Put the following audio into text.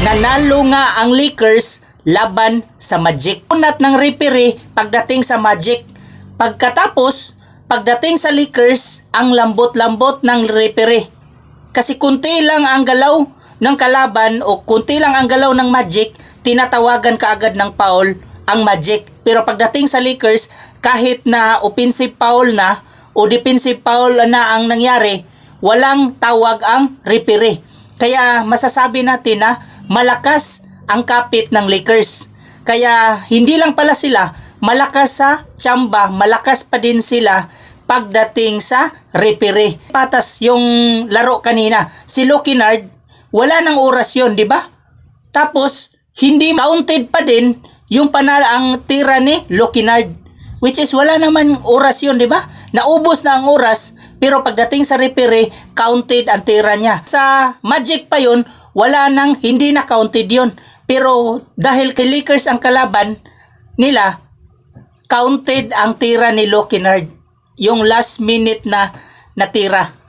Nanalo nga ang Lakers laban sa Magic. Unat ng referee pagdating sa Magic. Pagkatapos, pagdating sa Lakers, ang lambot-lambot ng referee. Kasi kunti lang ang galaw ng kalaban o kunti lang ang galaw ng Magic, tinatawagan kaagad ng foul ang Magic. Pero pagdating sa Lakers, kahit na offensive foul na o defensive foul na ang nangyari, walang tawag ang referee. Kaya masasabi natin na malakas ang kapit ng Lakers. Kaya hindi lang pala sila malakas sa tsamba, malakas pa din sila pagdating sa referee. Patas yung laro kanina. Si Luke Kennard, wala nang oras yun, di ba? Tapos, hindi counted pa din yung ang tira ni Luke Kennard. Which is wala naman oras yun, di ba? Naubos na ang oras, pero pagdating sa referee, counted ang tira niya. Sa Magic pa yun, wala nang hindi na counted yun. Pero dahil kay Lakers ang kalaban nila, counted ang tira ni Luke Kennard. Yung last minute na natira.